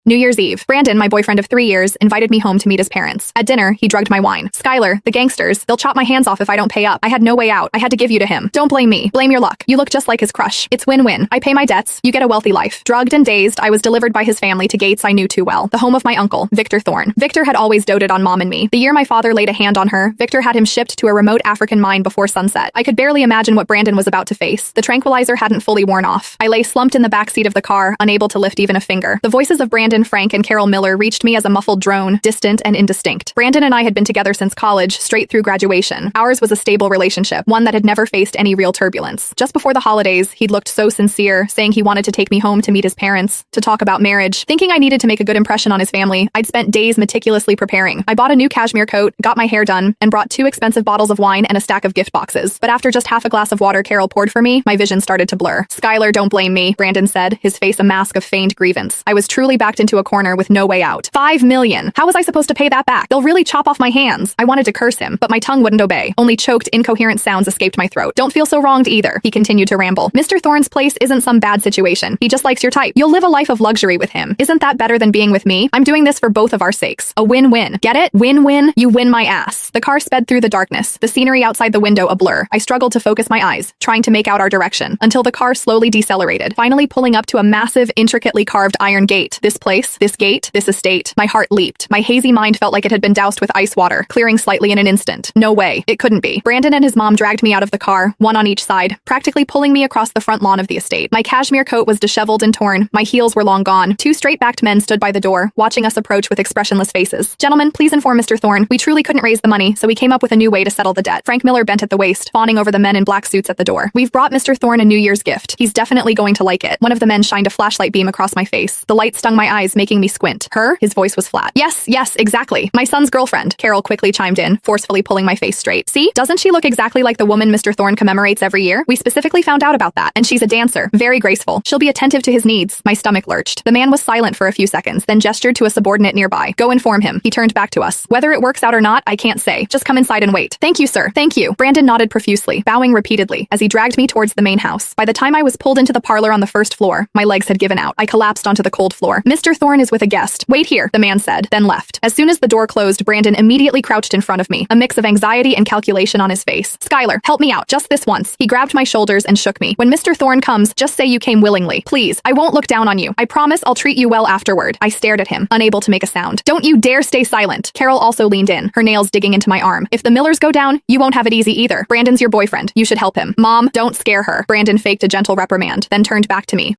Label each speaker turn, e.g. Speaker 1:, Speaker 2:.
Speaker 1: New Year's Eve. Brandon, my boyfriend of 3 years, invited me home to meet his parents. At dinner, he drugged my wine. Skylar, the gangsters, they'll chop my hands off if I don't pay up. I had no way out. I had to give you to him. Don't blame me. Blame your luck. You look just like his crush. It's win-win. I pay my debts. You get a wealthy life. Drugged and dazed, I was delivered by his family to gates I knew too well. The home of my uncle, Victor Thorne. Victor had always doted on Mom and me. The year my father laid a hand on her, Victor had him shipped to a remote African mine before sunset. I could barely imagine what Brandon was about to face. The tranquilizer hadn't fully worn off. I lay slumped in the backseat of the car, unable to lift even a finger. The voices of Brandon, Frank, and Carol Miller reached me as a muffled drone, distant and indistinct. Brandon and I had been together since college, straight through graduation. Ours was a stable relationship, one that had never faced any real turbulence. Just before the holidays, he'd looked so sincere, saying he wanted to take me home to meet his parents, to talk about marriage. Thinking I needed to make a good impression on his family, I'd spent days meticulously preparing. I bought a new cashmere coat, got my hair done, and brought 2 expensive bottles of wine and a stack of gift boxes. But after just half a glass of water Carol poured for me, my vision started to blur. Skylar, don't blame me, Brandon said, his face a mask of feigned grievance. I was truly backed into a corner with no way out. $5 million. How was I supposed to pay that back? They'll really chop off my hands. I wanted to curse him, but my tongue wouldn't obey. Only choked, incoherent sounds escaped my throat. Don't feel so wronged either, he continued to ramble. Mr. Thorne's place isn't some bad situation. He just likes your type. You'll live a life of luxury with him. Isn't that better than being with me? I'm doing this for both of our sakes. A win-win. Get it? Win-win. You win my ass. The car sped through the darkness, the scenery outside the window a blur. I struggled to focus my eyes, trying to make out our direction, until the car slowly decelerated, finally pulling up to a massive, intricately carved iron gate. This place, this gate, this estate. My heart leaped. My hazy mind felt like it had been doused with ice water, clearing slightly in an instant. No way. It couldn't be. Brandon and his mom dragged me out of the car, one on each side, practically pulling me across the front lawn of the estate. My cashmere coat was disheveled and torn. My heels were long gone. 2 straight-backed men stood by the door, watching us approach with expressionless faces. Gentlemen, please inform Mr. Thorne. We truly couldn't raise the money, so we came up with a new way to settle the debt. Frank Miller bent at the waist, fawning over the men in black suits at the door. We've brought Mr. Thorne a New Year's gift. He's definitely going to like it. One of the men shined a flashlight beam across my face. The light stung my eyes, making me squint. Her? His voice was flat. Yes, exactly. My son's girlfriend. Carol quickly chimed in, forcefully pulling my face straight. See? Doesn't she look exactly like the woman Mr. Thorne commemorates every year? We specifically found out about that. And she's a dancer. Very graceful. She'll be attentive to his needs. My stomach lurched. The man was silent for a few seconds, then gestured to a subordinate nearby. Go inform him. He turned back to us. Whether it works out or not, I can't say. Just come inside and wait. Thank you, sir. Thank you. Brandon nodded profusely, bowing repeatedly, as he dragged me towards the main house. By the time I was pulled into the parlor on the first floor, my legs had given out. I collapsed onto the cold floor. Mr. Thorne is with a guest. Wait here, the man said, then left. As soon as the door closed, Brandon immediately crouched in front of me, a mix of anxiety and calculation on his face. Skylar, help me out, just this once. He grabbed my shoulders and shook me. When Mr. Thorne comes, just say you came willingly. Please, I won't look down on you. I promise I'll treat you well afterward. I stared at him, unable to make a sound. Don't you dare stay silent. Carol also leaned in, her nails digging into my arm. If the Millers go down, you won't have it easy either. Brandon's your boyfriend. You should help him. Mom, don't scare her. Brandon faked a gentle reprimand, then turned back to me.